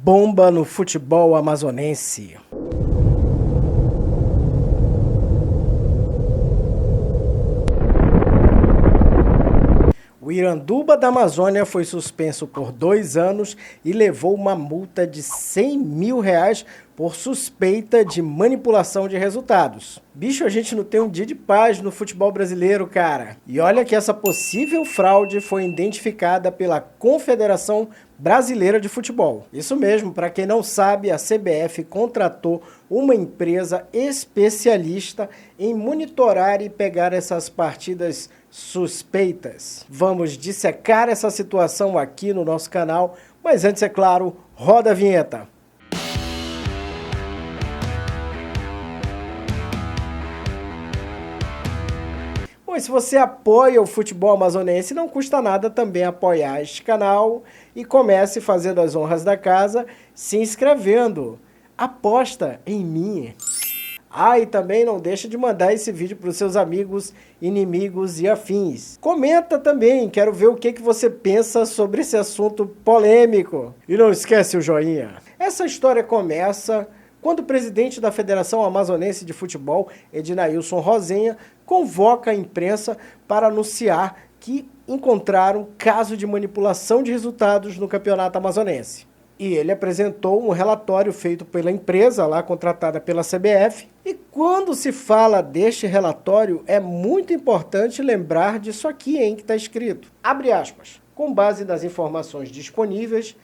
Bomba no futebol amazonense. O Iranduba da Amazônia foi suspenso por 2 anos e levou uma multa de R$100 mil por suspeita de manipulação de resultados. Bicho, a gente não tem um dia de paz no futebol brasileiro, cara. E olha que essa possível fraude foi identificada pela Confederação Brasileira de Futebol. Isso mesmo, para quem não sabe, a CBF contratou uma empresa especialista em monitorar e pegar essas partidas suspeitas. Vamos dissecar essa situação aqui no nosso canal, mas antes, é claro, roda a vinheta. Bom, e se você apoia o futebol amazonense, não custa nada também apoiar este canal e comece fazendo as honras da casa, se inscrevendo. Aposta em mim. E também não deixa de mandar esse vídeo para os seus amigos, inimigos e afins. Comenta também, quero ver o que você pensa sobre esse assunto polêmico. E não esquece o joinha. Essa história começa quando o presidente da Federação Amazonense de Futebol, Ednailson Rosenha, convoca a imprensa para anunciar que encontraram caso de manipulação de resultados no campeonato amazonense. E ele apresentou um relatório feito pela empresa lá contratada pela CBF. E quando se fala deste relatório, é muito importante lembrar disso aqui, que está escrito. Abre aspas. Com base nas informações disponíveis,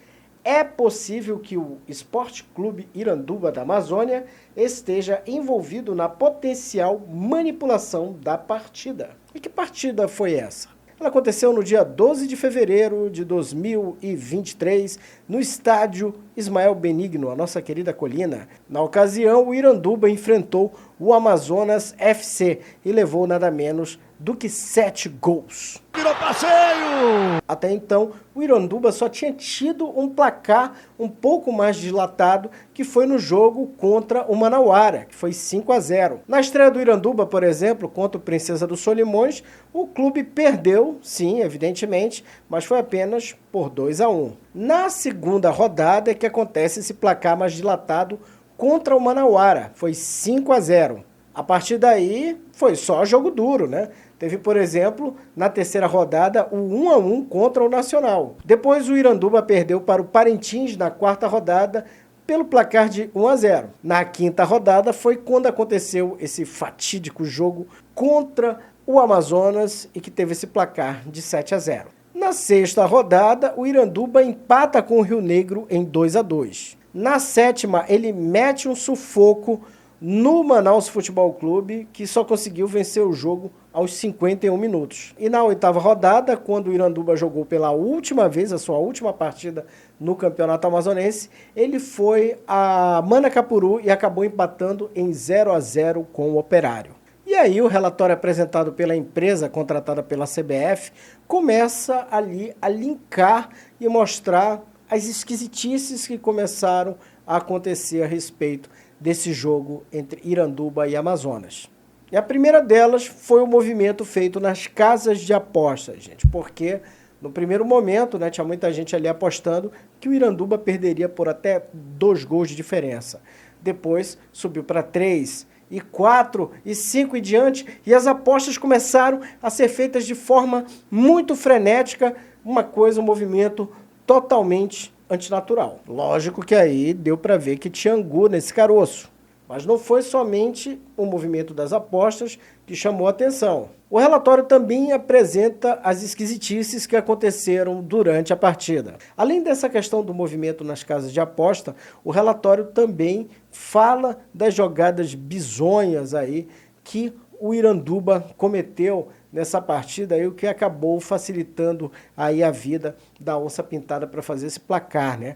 é possível que o Esporte Clube Iranduba da Amazônia esteja envolvido na potencial manipulação da partida. E que partida foi essa? Ela aconteceu no dia 12 de fevereiro de 2023, no estádio Ismael Benigno, a nossa querida Colina. Na ocasião, o Iranduba enfrentou o Amazonas FC e levou nada menos do que 7 gols. Virou passeio! Até então, o Iranduba só tinha tido um placar um pouco mais dilatado, que foi no jogo contra o Manauara, que foi 5-0. Na estreia do Iranduba, por exemplo, contra o Princesa dos Solimões, o clube perdeu, sim, evidentemente, mas foi apenas por 2-1. Na segunda rodada é que acontece esse placar mais dilatado contra o Manauara, foi 5-0. A partir daí, foi só jogo duro, né? Teve, por exemplo, na terceira rodada, o 1-1 contra o Nacional. Depois, o Iranduba perdeu para o Parintins na quarta rodada pelo placar de 1-0. Na quinta rodada foi quando aconteceu esse fatídico jogo contra o Amazonas e que teve esse placar de 7-0. Na sexta rodada, o Iranduba empata com o Rio Negro em 2-2. Na sétima, ele mete um sufoco no Manaus Futebol Clube, que só conseguiu vencer o jogo aos 51 minutos. E na oitava rodada, quando o Iranduba jogou pela última vez, a sua última partida no Campeonato Amazonense, ele foi a Manacapuru e acabou empatando em 0-0 com o Operário. E aí o relatório apresentado pela empresa contratada pela CBF começa ali a linkar e mostrar as esquisitices que começaram a acontecer a respeito desse jogo entre Iranduba e Amazonas. E a primeira delas foi o movimento feito nas casas de apostas, gente, porque no primeiro momento, né, tinha muita gente ali apostando que o Iranduba perderia por até 2 gols de diferença. Depois subiu para 3, e 4, e 5 e diante, e as apostas começaram a ser feitas de forma muito frenética, um movimento totalmente antinatural. Lógico que aí deu para ver que tinha angu nesse caroço. Mas não foi somente o movimento das apostas que chamou a atenção. O relatório também apresenta as esquisitices que aconteceram durante a partida. Além dessa questão do movimento nas casas de aposta, o relatório também fala das jogadas bizonhas aí que o Iranduba cometeu nessa partida, aí, o que acabou facilitando aí a vida da onça pintada para fazer esse placar, né?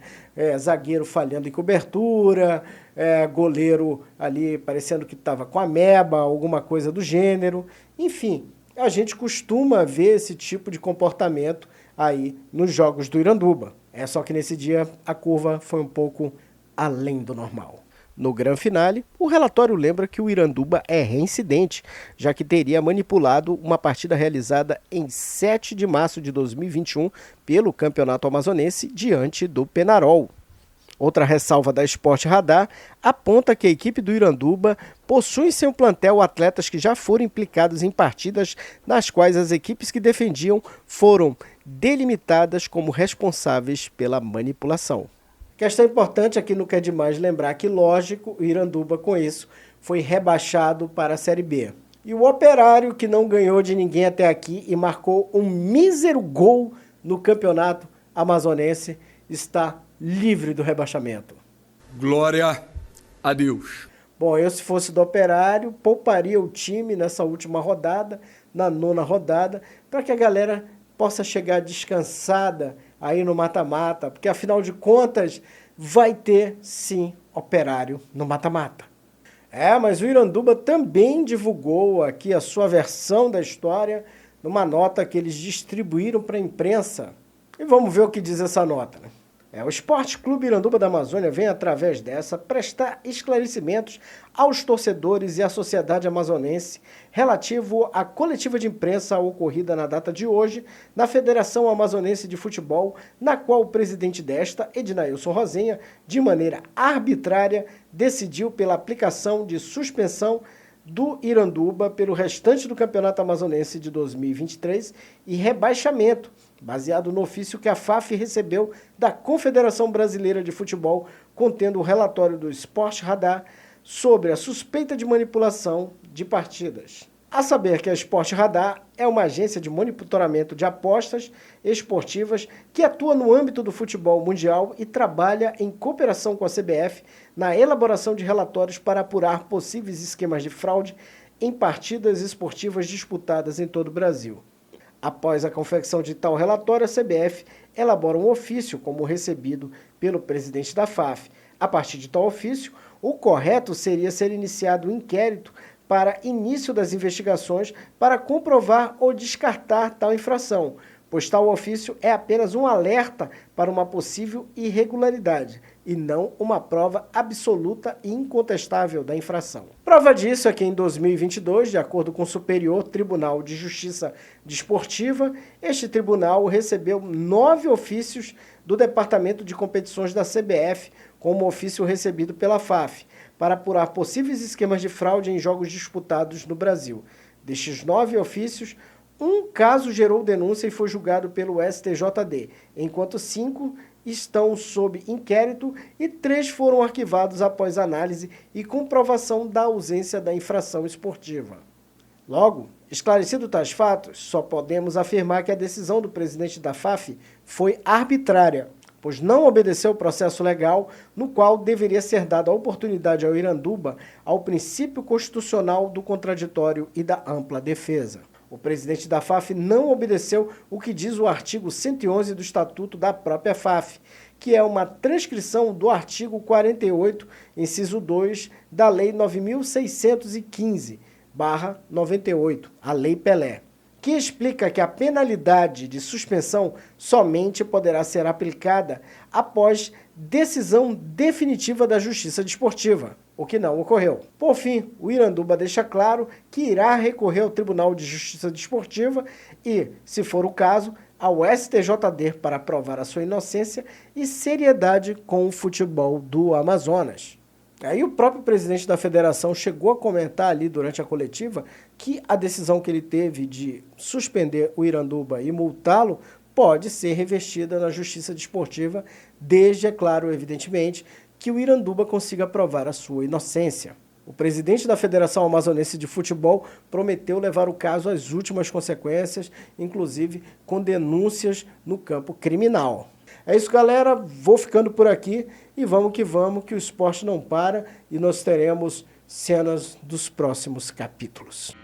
Zagueiro falhando em cobertura, goleiro ali parecendo que estava com ameba, alguma coisa do gênero. Enfim, a gente costuma ver esse tipo de comportamento aí nos jogos do Iranduba. Só que nesse dia a curva foi um pouco além do normal. No Gran Finale, o relatório lembra que o Iranduba é reincidente, já que teria manipulado uma partida realizada em 7 de março de 2021 pelo Campeonato Amazonense diante do Penarol. Outra ressalva da Sport Radar aponta que a equipe do Iranduba possui em seu plantel atletas que já foram implicados em partidas nas quais as equipes que defendiam foram delimitadas como responsáveis pela manipulação. Questão importante aqui não quer demais lembrar que, lógico, o Iranduba com isso foi rebaixado para a Série B. E o Operário, que não ganhou de ninguém até aqui e marcou um mísero gol no campeonato amazonense, está livre do rebaixamento. Glória a Deus. Bom, eu se fosse do Operário, pouparia o time nessa última rodada, na 9ª rodada, para que a galera possa chegar descansada aí no mata-mata, porque afinal de contas vai ter sim Operário no mata-mata. Mas o Iranduba também divulgou aqui a sua versão da história numa nota que eles distribuíram para a imprensa. E vamos ver o que diz essa nota, né? O Esporte Clube Iranduba da Amazônia vem, através dessa, prestar esclarecimentos aos torcedores e à sociedade amazonense relativo à coletiva de imprensa ocorrida na data de hoje na Federação Amazonense de Futebol, na qual o presidente desta, Ednailson Rosenha, de maneira arbitrária, decidiu pela aplicação de suspensão do Iranduba pelo restante do Campeonato Amazonense de 2023 e rebaixamento, baseado no ofício que a FAF recebeu da Confederação Brasileira de Futebol, contendo o relatório do Sport Radar sobre a suspeita de manipulação de partidas. A saber que a Sport Radar é uma agência de monitoramento de apostas esportivas que atua no âmbito do futebol mundial e trabalha em cooperação com a CBF na elaboração de relatórios para apurar possíveis esquemas de fraude em partidas esportivas disputadas em todo o Brasil. Após a confecção de tal relatório, a CBF elabora um ofício, como recebido pelo presidente da FAF. A partir de tal ofício, o correto seria ser iniciado um inquérito para início das investigações para comprovar ou descartar tal infração, pois tal ofício é apenas um alerta para uma possível irregularidade e não uma prova absoluta e incontestável da infração. Prova disso é que em 2022, de acordo com o Superior Tribunal de Justiça Desportiva, este tribunal recebeu 9 ofícios do Departamento de Competições da CBF, como ofício recebido pela FAF, para apurar possíveis esquemas de fraude em jogos disputados no Brasil. Destes 9 ofícios, um caso gerou denúncia e foi julgado pelo STJD, enquanto 5 estão sob inquérito e 3 foram arquivados após análise e comprovação da ausência da infração esportiva. Logo, esclarecido tais fatos, só podemos afirmar que a decisão do presidente da FAF foi arbitrária, pois não obedeceu o processo legal no qual deveria ser dada a oportunidade ao Iranduba ao princípio constitucional do contraditório e da ampla defesa. O presidente da FAF não obedeceu o que diz o artigo 111 do Estatuto da própria FAF, que é uma transcrição do artigo 48, inciso 2, da Lei 9.615/98, a Lei Pelé, que explica que a penalidade de suspensão somente poderá ser aplicada após decisão definitiva da Justiça Desportiva, o que não ocorreu. Por fim, o Iranduba deixa claro que irá recorrer ao Tribunal de Justiça Desportiva e, se for o caso, ao STJD para provar a sua inocência e seriedade com o futebol do Amazonas. Aí o próprio presidente da federação chegou a comentar ali durante a coletiva que a decisão que ele teve de suspender o Iranduba e multá-lo pode ser revestida na justiça desportiva, desde, é claro, evidentemente, que o Iranduba consiga provar a sua inocência. O presidente da Federação Amazonense de Futebol prometeu levar o caso às últimas consequências, inclusive com denúncias no campo criminal. É isso, galera. Vou ficando por aqui e vamos, que o esporte não para e nós teremos cenas dos próximos capítulos.